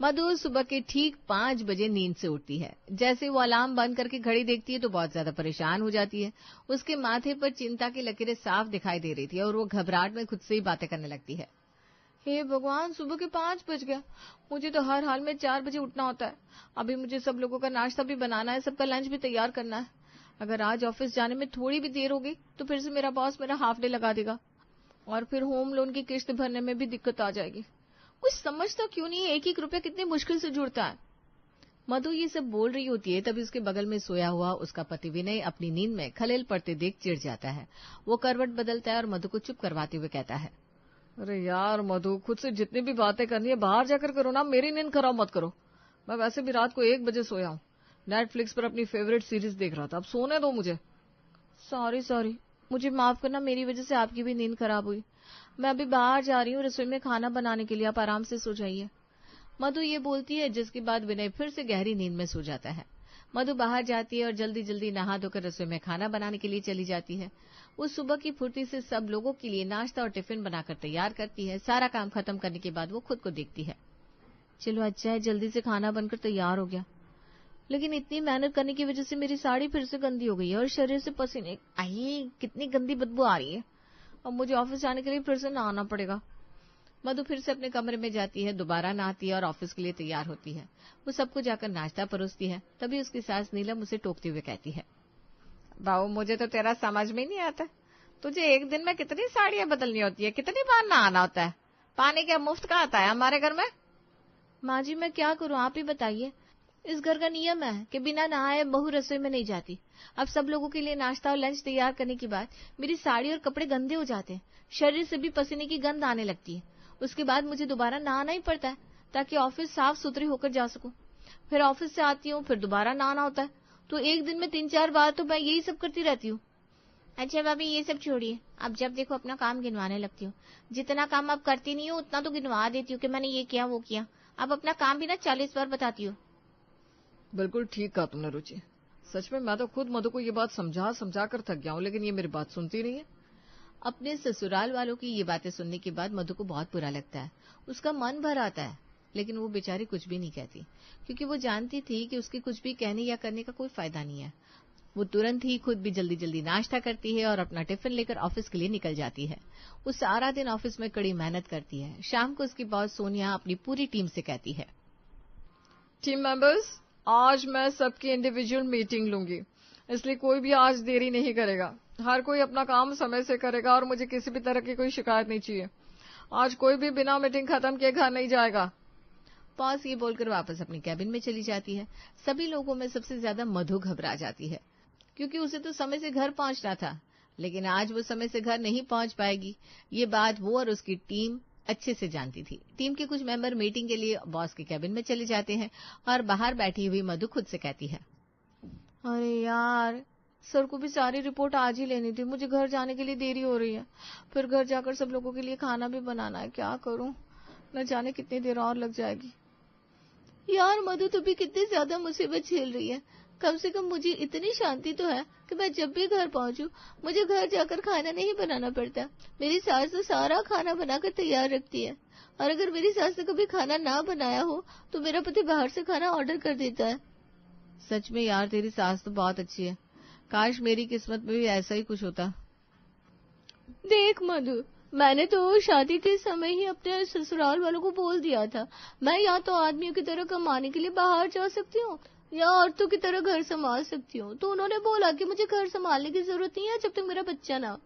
मधु सुबह के ठीक 5 बजे नींद से उठती है। जैसे वो अलार्म बंद करके घड़ी देखती है तो बहुत ज्यादा परेशान हो जाती है। उसके माथे पर चिंता की लकीरें साफ दिखाई दे रही थी और वो घबराहट में खुद से ही बातें करने लगती है। हे भगवान, सुबह के 5 बज गया। मुझे तो हर हाल में 4 बजे उठना होता है। अभी मुझे सब लोगों का नाश्ता भी बनाना है, सबका लंच भी तैयार करना है। अगर आज ऑफिस जाने में थोड़ी भी देर होगी तो फिर से मेरा बॉस मेरा हाफ डे लगा देगा और फिर होम लोन की किस्त भरने में भी दिक्कत आ जाएगी। कुछ समझता क्यों नहीं, एक एक रुपया कितनी मुश्किल से जुड़ता है। मधु ये सब बोल रही होती है तभी उसके बगल में सोया हुआ उसका पति विनय अपनी नींद में खलेल पड़ते देख चिढ़ जाता है। वो करवट बदलता है और मधु को चुप करवाते हुए कहता है, अरे यार मधु, खुद से जितनी भी बातें करनी है बाहर जाकर करो ना, मेरी नींद खराब मत करो। मैं वैसे भी रात को 1 बजे सोया हूँ। नेटफ्लिक्स पर अपनी फेवरेट सीरीज देख रहा था, अब सोने दो मुझे। सॉरी, मुझे माफ करना, मेरी वजह से आपकी भी नींद खराब हुई। मैं अभी बाहर जा रही हूँ रसोई में खाना बनाने के लिए, आप आराम से सो जाइए। मधु ये बोलती है जिसके बाद विनय फिर से गहरी नींद में सो जाता है। मधु बाहर जाती है और जल्दी जल्दी नहा धोकर रसोई में खाना बनाने के लिए चली जाती है। वो सुबह की फुर्ती से सब लोगों के लिए नाश्ता और टिफिन बनाकर तैयार करती है। सारा काम खत्म करने के बाद वो खुद को देखती है। चलो अच्छा है, जल्दी से खाना बनकर तैयार हो गया, लेकिन इतनी मेहनत करने की वजह से मेरी साड़ी फिर से गंदी हो गई है और शरीर से पसीने, आई कितनी गंदी बदबू आ रही है। अब मुझे ऑफिस जाने के लिए फिर से नहाना पड़ेगा। मधु फिर से अपने कमरे में जाती है, दोबारा नहाती है और ऑफिस के लिए तैयार होती है। वो सबको जाकर नाश्ता परोसती है। तभी उसकी सास नीलम उसे टोकते हुए कहती है, बाबू मुझे तो तेरा समझ में नहीं आता, तुझे एक दिन में कितनी साड़ियां बदलनी होती है, कितनी बार नहाना होता है, पानी क्या मुफ्त का आता है हमारे घर में। माँ जी मैं क्या करूँ, आप ही बताइए। इस घर का नियम है कि बिना नहाए बहू रसोई में नहीं जाती। अब सब लोगों के लिए नाश्ता और लंच तैयार करने के बाद मेरी साड़ी और कपड़े गंदे हो जाते हैं, शरीर से भी पसीने की गंध आने लगती है। उसके बाद मुझे दोबारा नहाना ही पड़ता है ताकि ऑफिस साफ सुथरी होकर जा सकूं। फिर ऑफिस से आती हूँ, फिर दोबारा नहाना होता है, तो एक दिन में 3-4 बार तो मैं यही सब करती रहती हूँ। अच्छा भाभी ये सब छोड़िए, अब जब देखो अपना काम गिनवाने लगती हूँ। जितना काम अब करती नहीं हूँ उतना तो गिनवा देती हूँ कि मैंने ये किया वो किया। अब अपना काम भी ना 40 बार बताती हूँ। बिल्कुल ठीक कहा तुमने रुचि, सच में मैं तो खुद मधु को ये बात समझा समझा कर थक गया हूँ, लेकिन ये मेरी बात सुनती नहीं है। अपने ससुराल वालों की ये बातें सुनने के बाद मधु को बहुत बुरा लगता है। उसका मन भर आता है, लेकिन वो बेचारी कुछ भी नहीं कहती, क्योंकि वो जानती थी कि उसके कुछ भी कहने या करने का कोई फायदा नहीं है। वो तुरंत ही खुद भी जल्दी जल्दी नाश्ता करती है और अपना टिफिन लेकर ऑफिस के लिए निकल जाती है। वो सारा दिन ऑफिस में कड़ी मेहनत करती है। शाम को उसकी बॉस सोनिया अपनी पूरी टीम से कहती है, टीम मेंबर्स, आज मैं सबकी इंडिविजुअल मीटिंग लूंगी, इसलिए कोई भी आज देरी नहीं करेगा। हर कोई अपना काम समय से करेगा और मुझे किसी भी तरह की कोई शिकायत नहीं चाहिए। आज कोई भी बिना मीटिंग खत्म किए घर नहीं जाएगा। बॉस ये बोलकर वापस अपनी कैबिन में चली जाती है। सभी लोगों में सबसे ज्यादा मधु घबरा जाती है, क्योंकि उसे तो समय से घर पहुंचना था, लेकिन आज वो समय से घर नहीं पहुंच पाएगी। ये बात वो और उसकी टीम अच्छे से जानती थी। टीम के कुछ मेंबर मीटिंग के लिए बॉस के कैबिन में चले जाते हैं और बाहर बैठी हुई मधु खुद से कहती है, अरे यार, सर को भी सारी रिपोर्ट आज ही लेनी थी, मुझे घर जाने के लिए देरी हो रही है, फिर घर जाकर सब लोगों के लिए खाना भी बनाना है, क्या करूं, न जाने कितनी देर और लग जाएगी। यार मधु, तू भी कितनी ज्यादा मुसीबत झेल रही है। कम से कम मुझे इतनी शांति तो है कि मैं जब भी घर पहुंचूं मुझे घर जाकर खाना नहीं बनाना पड़ता। मेरी सास तो सारा खाना बनाकर तैयार रखती है, और अगर मेरी सास ने कभी खाना ना बनाया हो तो मेरा पति बाहर से खाना ऑर्डर कर देता है। सच में यार, तेरी सास तो बहुत अच्छी है। काश मेरी किस्मत में भी ऐसा ही कुछ होता। देख मधु, मैंने तो शादी के समय ही अपने ससुराल वालों को बोल दिया था, मैं या तो आदमियों की तरह कमाने के लिए बाहर जा सकती हूँ या औरतों की तरह घर संभाल सकती हूँ। तो उन्होंने बोला कि मुझे घर संभालने की जरूरत नहीं है जब तक मेरा बच्चा ना हो,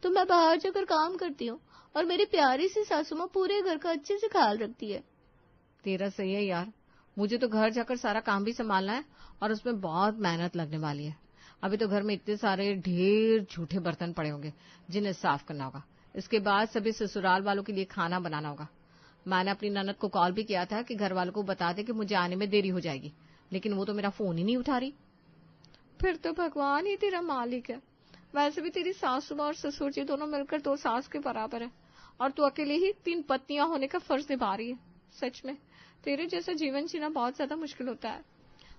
तो मैं बाहर जाकर काम करती हूँ और मेरी प्यारी सी सासू माँ पूरे घर का अच्छे से ख्याल रखती है। तेरा सही है यार, मुझे तो घर जाकर सारा काम भी संभालना है और उसमें बहुत मेहनत लगने वाली है। अभी तो घर में इतने सारे ढेर झूठे बर्तन पड़े होंगे जिन्हें साफ करना होगा। इसके बाद सभी ससुराल वालों के लिए खाना बनाना होगा। मैंने अपनी ननद को कॉल भी किया था कि घर वालों को बता दे कि मुझे आने में देरी हो जाएगी, लेकिन वो तो मेरा फोन ही नहीं उठा रही। फिर तो भगवान ही तेरा मालिक है। वैसे भी तेरी सासू और ससुर जी दोनों मिलकर 2 सास के बराबर है, और तू अकेले ही 3 पत्नियां होने का फर्ज निभा रही है। सच में तेरे जैसा जीवन जीना बहुत ज्यादा मुश्किल होता है।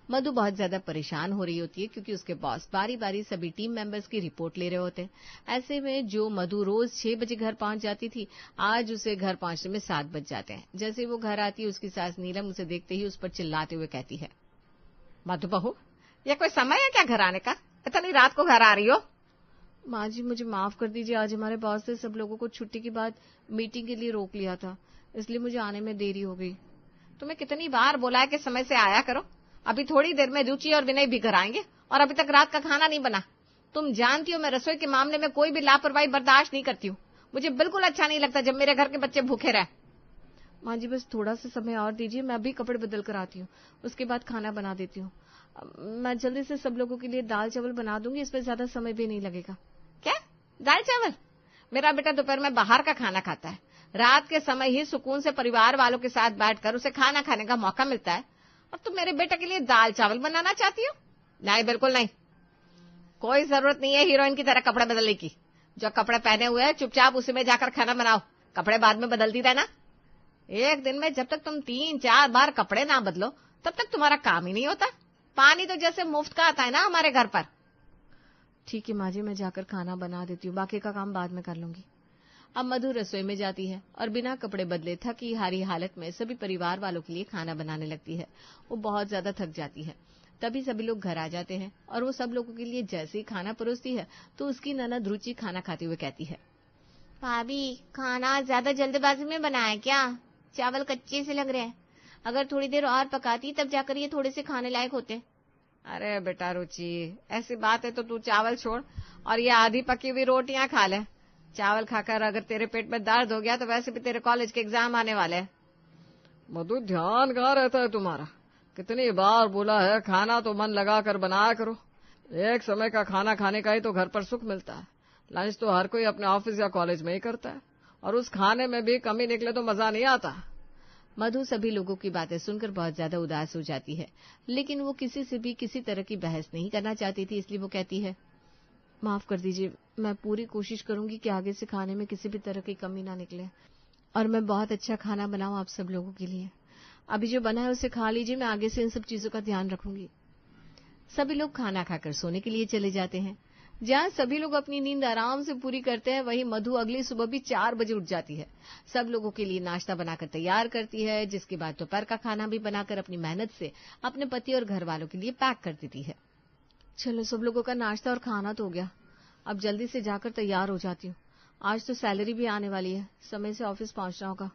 मधु बहुत ज्यादा परेशान हो रही होती है क्योंकि उसके बॉस बारी बारी सभी टीम मेंबर्स की रिपोर्ट ले रहे होते हैं। ऐसे में जो मधु रोज 6 बजे घर पहुंच जाती थी, आज उसे घर पहुंचने में 7 बज जाते हैं। जैसे वो घर आती है, उसकी सास नीलम उसे देखते ही उस पर चिल्लाते हुए कहती है, मधु बहू, यह कोई समय है क्या घर आने का? इतनी रात को घर आ रही हो? माँ जी, मुझे माफ कर दीजिए, आज हमारे बॉस ने सब लोगों को छुट्टी के बाद मीटिंग के लिए रोक लिया था, इसलिए मुझे आने में देरी हो गई। तुम्हें कितनी बार बोला है कि समय से आया करो? अभी थोड़ी देर में रुचि और विनय भी घर आएंगे और अभी तक रात का खाना नहीं बना। तुम जानती हो मैं रसोई के मामले में कोई भी लापरवाही बर्दाश्त नहीं करती हूँ। मुझे बिल्कुल अच्छा नहीं लगता जब मेरे घर के बच्चे भूखे रहे। माँ जी, बस थोड़ा सा समय और दीजिए, मैं अभी कपड़े बदल कर आती हूँ, उसके बाद खाना बना देती हूँ। मैं जल्दी से सब लोगों के लिए दाल चावल बना दूंगी, इसमें ज्यादा समय भी नहीं लगेगा। क्या दाल चावल? मेरा बेटा दोपहर में बाहर का खाना खाता है। रात के समय ही सुकून से परिवार वालों के साथ बैठकर उसे खाना खाने का मौका मिलता है, और तुम मेरे बेटे के लिए दाल चावल बनाना चाहती हो? नहीं, बिल्कुल नहीं। कोई जरूरत नहीं है हीरोइन की तरह कपड़े बदलने की। जो कपड़े पहने हुए हैं चुपचाप उसी में जाकर खाना बनाओ, कपड़े बाद में बदलती रहना। एक दिन में जब तक तुम 3-4 बार कपड़े ना बदलो तब तक तुम्हारा काम ही नहीं होता। पानी तो जैसे मुफ्त का आता है ना हमारे घर पर। ठीक है माँ जी, मैं जाकर खाना बना देती हूँ, बाकी का काम बाद में कर लूंगी। अब मधु रसोई में जाती है और बिना कपड़े बदले थकी हारी हालत में सभी परिवार वालों के लिए खाना बनाने लगती है। वो बहुत ज्यादा थक जाती है। तभी सभी लोग घर आ जाते हैं और वो सब लोगों के लिए जैसे ही खाना परोसती है तो उसकी ननद रुचि खाना खाते हुए कहती है, भाभी, खाना ज्यादा जल्दबाजी में बनाया क्या? चावल कच्चे से लग रहे हैं। अगर थोड़ी देर और पकाती तब जाकर ये थोड़े से खाने लायक होते। अरे बेटा रुचि, ऐसी बात है तो तू चावल छोड़ और ये आधी पकी हुई रोटियां खा ले। चावल खाकर अगर तेरे पेट में दर्द हो गया तो वैसे भी तेरे कॉलेज के एग्जाम आने वाले हैं। मधु, ध्यान कहाँ रहता है तुम्हारा? कितनी बार बोला है खाना तो मन लगा कर बनाया करो। एक समय का खाना खाने का ही तो घर पर सुख मिलता है। लंच तो हर कोई अपने ऑफिस या कॉलेज में ही करता है, और उस खाने में भी कमी निकले तो मजा नहीं आता। मधु सभी लोगों की बातें सुनकर बहुत ज्यादा उदास हो जाती है, लेकिन वो किसी से भी किसी तरह की बहस नहीं करना चाहती थी, इसलिए वो कहती है, माफ कर दीजिए, मैं पूरी कोशिश करूंगी कि आगे से खाने में किसी भी तरह की कमी ना निकले और मैं बहुत अच्छा खाना बनाऊं आप सब लोगों के लिए। अभी जो बना है उसे खा लीजिए, मैं आगे से इन सब चीजों का ध्यान रखूंगी। सभी लोग खाना खाकर सोने के लिए चले जाते हैं। जहां सभी लोग अपनी नींद आराम से पूरी करते हैं, वहीं मधु अगली सुबह भी 4 बजे उठ जाती है। सब लोगों के लिए नाश्ता बनाकर तैयार करती है, जिसके बाद दोपहर का खाना भी बनाकर अपनी मेहनत से अपने पति और घर वालों के लिए पैक कर देती है। चलो, सब लोगों का नाश्ता और खाना तो हो गया, अब जल्दी से जाकर तैयार हो जाती हूँ। आज तो सैलरी भी आने वाली है, समय से ऑफिस पहुंचना होगा।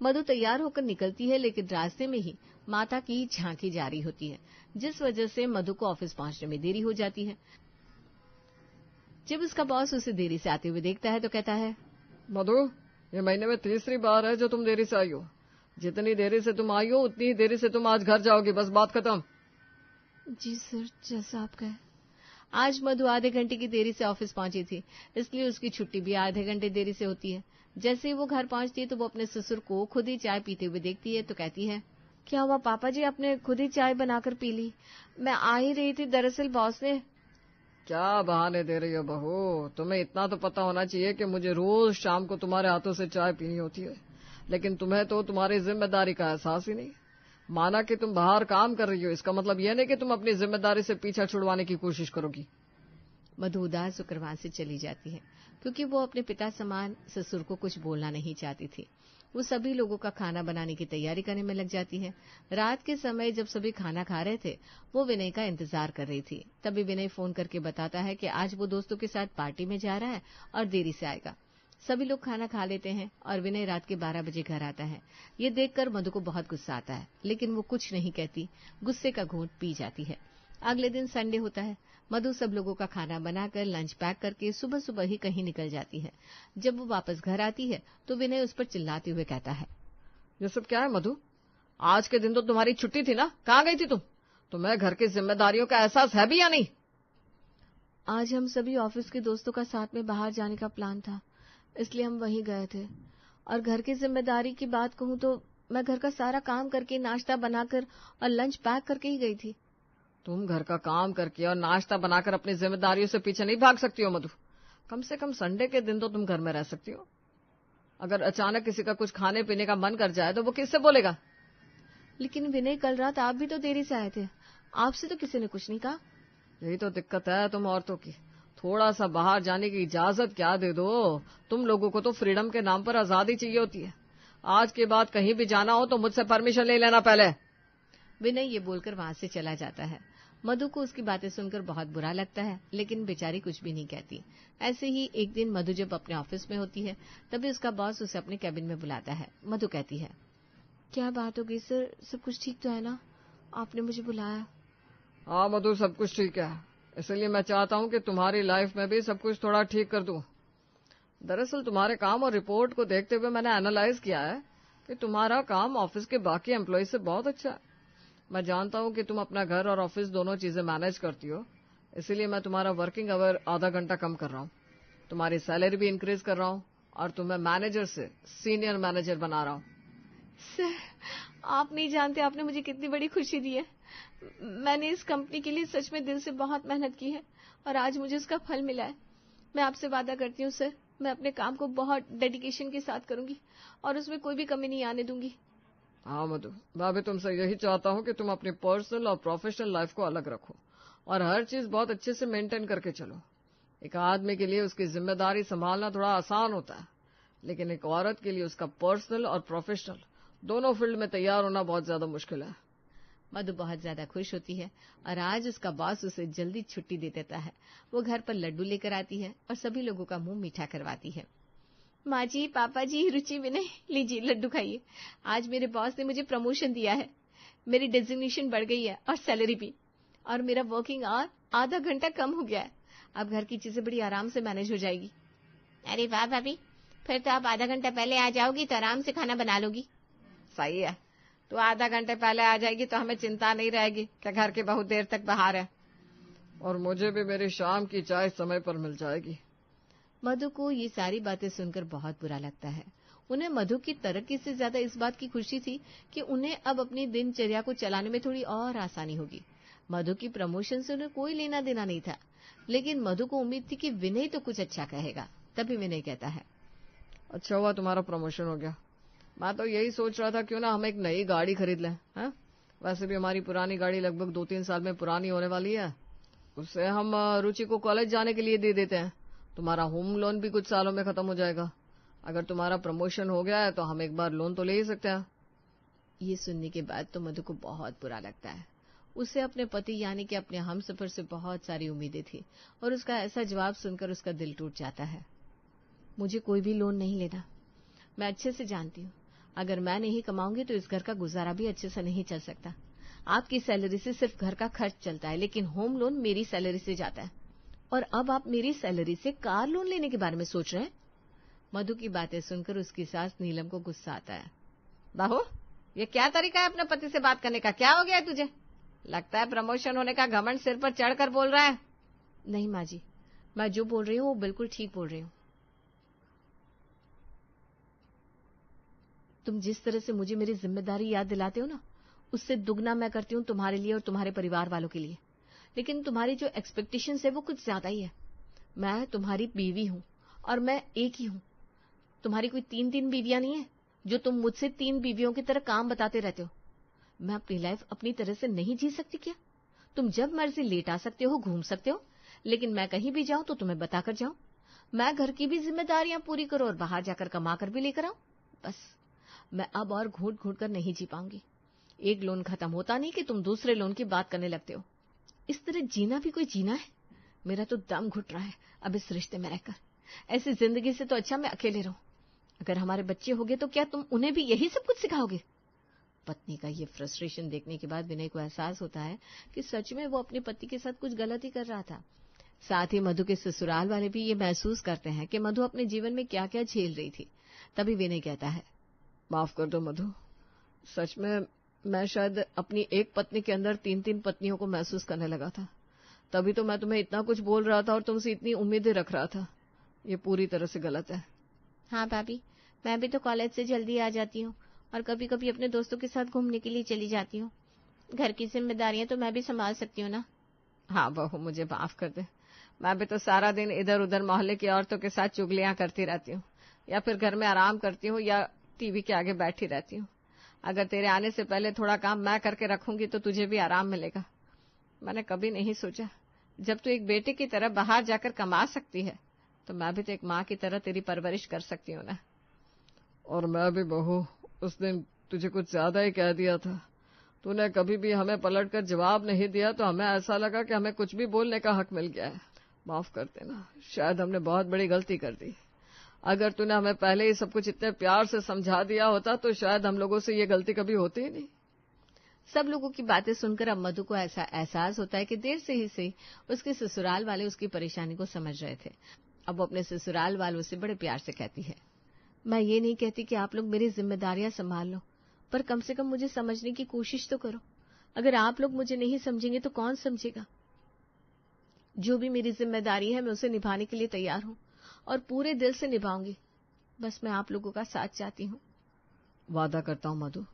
मधु तैयार होकर निकलती है, लेकिन रास्ते में ही माता की झांकी जारी होती है, जिस वजह से मधु को ऑफिस पहुंचने में देरी हो जाती है। जब उसका बॉस उसे देरी से आते हुए देखता है तो कहता है, मधु, ये महीने में तीसरी बार है जो तुम देरी से आई हो। जितनी देरी से तुम आई हो उतनी ही देरी से तुम आज घर जाओगी, बस बात खत्म। जी सर, जैसा आप कहें। आज मधु आधे घंटे की देरी से ऑफिस पहुंची थी, इसलिए उसकी छुट्टी भी आधे घंटे देरी से होती है। जैसे ही वो घर पहुंचती है तो वो अपने ससुर को खुद ही चाय पीते हुए देखती है तो कहती है, क्या हुआ पापा जी, आपने खुद ही चाय बनाकर पी ली? मैं आ ही रही थी, दरअसल बॉस ने। क्या बहाने दे रही हो बहू, तुम्हें इतना तो पता होना चाहिए कि मुझे रोज शाम को तुम्हारे हाथों से चाय पीनी होती है, लेकिन तुम्हें तो तुम्हारी जिम्मेदारी का एहसास ही नहीं। माना कि तुम बाहर काम कर रही हो, इसका मतलब यह नहीं कि तुम अपनी जिम्मेदारी से पीछा छुड़वाने की कोशिश करोगी। मधु उदास होकर वहां से चली जाती है, क्योंकि वो अपने पिता समान ससुर को कुछ बोलना नहीं चाहती थी। वो सभी लोगों का खाना बनाने की तैयारी करने में लग जाती है। रात के समय जब सभी खाना खा रहे थे, वो विनय का इंतजार कर रही थी। तभी विनय फोन करके बताता है कि आज वो दोस्तों के साथ पार्टी में जा रहा है और देरी से आएगा। सभी लोग खाना खा लेते हैं और विनय रात के 12 बजे घर आता है। ये देखकर मधु को बहुत गुस्सा आता है, लेकिन वो कुछ नहीं कहती, गुस्से का घूंट पी जाती है। अगले दिन संडे होता है। मधु सब लोगों का खाना बनाकर लंच पैक करके सुबह सुबह ही कहीं निकल जाती है। जब वो वापस घर आती है तो विनय उस पर चिल्लाते हुए कहता है, ये सब क्या है मधु? आज के दिन तो तुम्हारी छुट्टी थी ना, कहाँ गई थी तुम? तुम्हें घर की जिम्मेदारियों का एहसास है भी या नहीं? आज हम सभी ऑफिस के दोस्तों का साथ में बाहर जाने का प्लान था, इसलिए हम वहीं गए थे। और घर की जिम्मेदारी की बात कहूँ तो मैं घर का सारा काम करके, नाश्ता बनाकर और लंच पैक करके ही गई थी। तुम घर का काम करके और नाश्ता बनाकर अपनी जिम्मेदारियों से पीछे नहीं भाग सकती हो मधु। कम से कम संडे के दिन तो तुम घर में रह सकती हो। अगर अचानक किसी का कुछ खाने पीने का मन कर जाए तो वो किससे बोलेगा? लेकिन विनय, कल रात आप भी तो देरी से आए थे, आपसे तो किसी ने कुछ नहीं कहा। यही तो दिक्कत है तुम औरतों की, थोड़ा सा बाहर जाने की इजाजत क्या दे दो। तुम लोगों को तो फ्रीडम के नाम पर आजादी चाहिए होती है। आज के बाद कहीं भी जाना हो तो मुझसे परमिशन ले लेना पहले। विनय ये बोलकर वहां से चला जाता है। मधु को उसकी बातें सुनकर बहुत बुरा लगता है, लेकिन बेचारी कुछ भी नहीं कहती। ऐसे ही एक दिन मधु जब अपने ऑफिस में होती है, तभी उसका बॉस उसे अपने कैबिन में बुलाता है। मधु कहती है, क्या बात हो गई सर, सब कुछ ठीक तो है ना, आपने मुझे बुलाया? हाँ मधु, सब कुछ ठीक है, इसलिए मैं चाहता हूँ कि तुम्हारी लाइफ में भी सब कुछ थोड़ा ठीक कर दूं। दरअसल तुम्हारे काम और रिपोर्ट को देखते हुए मैंने एनालाइज किया है कि तुम्हारा काम ऑफिस के बाकी एम्प्लॉय से बहुत अच्छा है। मैं जानता हूँ कि तुम अपना घर और ऑफिस दोनों चीजें मैनेज करती हो, इसीलिए मैं तुम्हारा वर्किंग आवर आधा घंटा कम कर रहा हूँ, तुम्हारी सैलरी भी इंक्रीज कर रहा हूँ और तुम्हें मैनेजर से सीनियर मैनेजर बना रहा हूँ। सर, आप नहीं जानते आपने मुझे कितनी बड़ी खुशी दी है। मैंने इस कंपनी के लिए सच में दिल से बहुत मेहनत की है और आज मुझे उसका फल मिला है। मैं आपसे वादा करती हूँ सर, मैं अपने काम को बहुत डेडिकेशन के साथ करूंगी और उसमें कोई भी कमी नहीं आने दूंगी। हाँ मधु, मैं भी तुमसे यही चाहता हूँ कि तुम अपनी पर्सनल और प्रोफेशनल लाइफ को अलग रखो और हर चीज बहुत अच्छे से मेंटेन करके चलो। एक आदमी के लिए उसकी जिम्मेदारी संभालना थोड़ा आसान होता है, लेकिन एक औरत के लिए उसका पर्सनल और प्रोफेशनल दोनों फील्ड में तैयार होना बहुत ज्यादा मुश्किल है। मधु बहुत ज्यादा खुश होती है और आज उसका बॉस उसे जल्दी छुट्टी दे देता है। वो घर पर लड्डू लेकर आती है और सभी लोगों का मुंह मीठा करवाती है। माँ जी, पापा जी, रुचि, विनय, लीजिए लड्डू खाइए। आज मेरे बॉस ने मुझे प्रमोशन दिया है, मेरी डेजिग्नेशन बढ़ गई है और सैलरी भी, और मेरा वर्किंग आवर आधा घंटा कम हो गया है। अब घर की चीजें बड़ी आराम से मैनेज हो जाएगी। अरे वाह भाभी, फिर तो आप आधा घंटा पहले आ जाओगी तो आराम से खाना बना लोगी। सही है, तो आधा घंटे पहले आ जाएगी तो हमें चिंता नहीं रहेगी कि घर की बहुत देर तक बाहर है, और मुझे भी मेरी शाम की चाय समय पर मिल जाएगी। मधु को ये सारी बातें सुनकर बहुत बुरा लगता है। उन्हें मधु की तरक्की से ज्यादा इस बात की खुशी थी कि उन्हें अब अपनी दिनचर्या को चलाने में थोड़ी और आसानी होगी। मधु की प्रमोशन से उन्हें कोई लेना देना नहीं था, लेकिन मधु को उम्मीद थी कि विनय तो कुछ अच्छा कहेगा। तभी विनय कहता है, अच्छा हुआ तुम्हारा प्रमोशन हो गया। मैं तो यही सोच रहा था क्यों ना हम एक नई गाड़ी खरीद लें। हाँ, वैसे भी हमारी पुरानी गाड़ी लगभग 2-3 साल में पुरानी होने वाली है, उससे हम रुचि को कॉलेज जाने के लिए दे देते हैं। तुम्हारा होम लोन भी कुछ सालों में खत्म हो जाएगा। अगर तुम्हारा प्रमोशन हो गया है तो हम एक बार लोन तो ले ही सकते हैं। ये सुनने के बाद तो मधु को बहुत बुरा लगता है। उसे अपने पति यानी कि अपने हमसफर से बहुत सारी उम्मीदें थी और उसका ऐसा जवाब सुनकर उसका दिल टूट जाता है। मुझे कोई भी लोन नहीं लेना। मैं अच्छे से जानती हूँ, अगर मैं नहीं कमाऊंगी तो इस घर का गुजारा भी अच्छे से नहीं चल सकता। आपकी सैलरी से सिर्फ घर का खर्च चलता है, लेकिन होम लोन मेरी सैलरी से जाता है, और अब आप मेरी सैलरी से कार लोन लेने के बारे में सोच रहे हैं। मधु की बातें सुनकर उसकी सास नीलम को गुस्सा आता है। बहू, ये क्या तरीका है अपने पति से बात करने का? क्या हो गया है तुझे? लगता है प्रमोशन होने का घमंड सिर पर चढ़कर बोल रहा है। नहीं माँ जी, मैं जो बोल रही हूँ वो बिल्कुल ठीक बोल रही हूँ। तुम जिस तरह से मुझे मेरी जिम्मेदारी याद दिलाते हो ना, उससे दुगना मैं करती हूँ तुम्हारे लिए और तुम्हारे परिवार वालों के लिए। लेकिन तुम्हारी जो एक्सपेक्टेशंस है वो कुछ ज्यादा ही है। मैं तुम्हारी बीवी हूँ और मैं एक ही हूँ। तुम्हारी कोई 3 बीवियां नहीं है जो तुम मुझसे 3 बीवियों की तरह काम बताते रहते हो। मैं अपनी लाइफ अपनी तरह से नहीं जी सकती क्या? तुम जब मर्जी लेट आ सकते हो, घूम सकते हो, लेकिन मैं कहीं भी जाऊं तो तुम्हें बताकर जाऊं। मैं घर की भी जिम्मेदारियां पूरी करूं और बाहर जाकर कमा कर भी लेकर आऊं। बस मैं अब और घूट घूट कर नहीं जी पाऊंगी। एक लोन खत्म होता नहीं कि तुम दूसरे लोन की बात करने लगते हो। इस तरह जीना भी कोई जीना है? मेरा तो दम घुट रहा है अब इस रिश्ते में रहकर। ऐसी जिंदगी से तो अच्छा मैं अकेले रहूं। अगर हमारे बच्चे होंगे तो क्या तुम उन्हें भी यही सब कुछ सिखाओगे? पत्नी का ये फ्रस्ट्रेशन देखने के बाद विनय को एहसास होता है कि सच में वो अपने पति के साथ कुछ गलत ही कर रहा था। साथ ही मधु के ससुराल वाले भी ये महसूस करते हैं कि मधु अपने जीवन में क्या क्या झेल रही थी। तभी विनय कहता है, माफ कर दो मधु, सच में मैं शायद अपनी एक पत्नी के अंदर 3 पत्नियों को महसूस करने लगा था। तभी तो मैं तुम्हें इतना कुछ बोल रहा था और तुमसे इतनी उम्मीदें रख रहा था। ये पूरी तरह से गलत है। हाँ भाभी, मैं भी तो कॉलेज से जल्दी आ जाती हूँ और कभी कभी अपने दोस्तों के साथ घूमने के लिए चली जाती हूँ। घर की जिम्मेदारियां तो मैं भी संभाल सकती हूँ ना। हाँ बहू, मुझे माफ कर दे। मैं भी तो सारा दिन इधर उधर मोहल्ले की औरतों के साथ चुगलियां करती रहती हूँ, या फिर घर में आराम करती हूँ या टीवी के आगे बैठी रहती हूँ। अगर तेरे आने से पहले थोड़ा काम मैं करके रखूंगी तो तुझे भी आराम मिलेगा। मैंने कभी नहीं सोचा, जब तू एक बेटे की तरह बाहर जाकर कमा सकती है तो मैं भी तो एक माँ की तरह तेरी परवरिश कर सकती हूँ ना। और मैं भी बहू, उस दिन तुझे कुछ ज्यादा ही कह दिया था। तूने कभी भी हमें पलटकर जवाब नहीं दिया तो हमें ऐसा लगा कि हमें कुछ भी बोलने का हक मिल गया है। माफ कर देना, शायद हमने बहुत बड़ी गलती कर दी। अगर तूने हमें पहले ही सब कुछ इतने प्यार से समझा दिया होता तो शायद हम लोगों से ये गलती कभी होती ही नहीं। सब लोगों की बातें सुनकर अब मधु को ऐसा एहसास होता है कि देर से ही सही उसके ससुराल वाले उसकी परेशानी को समझ रहे थे। अब वो अपने ससुराल वालों से बड़े प्यार से कहती है, मैं ये नहीं कहती कि आप लोग मेरी जिम्मेदारियां संभाल लो, पर कम से कम मुझे समझने की कोशिश तो करो। अगर आप लोग मुझे नहीं समझेंगे तो कौन समझेगा। जो भी मेरी जिम्मेदारी है मैं उसे निभाने के लिए तैयार हूं और पूरे दिल से निभाऊंगी। बस मैं आप लोगों का साथ चाहती हूँ। वादा करता हूँ मधु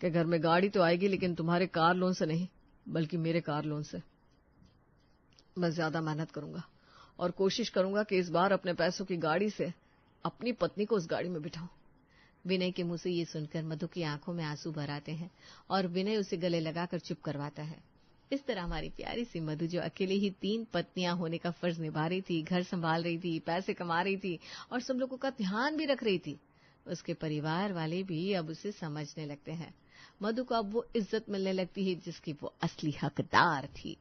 कि घर में गाड़ी तो आएगी, लेकिन तुम्हारे कार लोन से नहीं, बल्कि मेरे कार लोन से। मैं ज्यादा मेहनत करूंगा और कोशिश करूंगा कि इस बार अपने पैसों की गाड़ी से अपनी पत्नी को उस गाड़ी में बिठाऊं। विनय के मुंह से ये सुनकर मधु की आंखों में आंसू भर आते हैं और विनय उसे गले लगाकर चुप करवाता है। इस तरह हमारी प्यारी सी मधु, जो अकेले ही 3 पत्नियां होने का फर्ज निभा रही थी, घर संभाल रही थी, पैसे कमा रही थी और सब लोगों का ध्यान भी रख रही थी, उसके परिवार वाले भी अब उसे समझने लगते हैं। मधु को अब वो इज्जत मिलने लगती है जिसकी वो असली हकदार थी।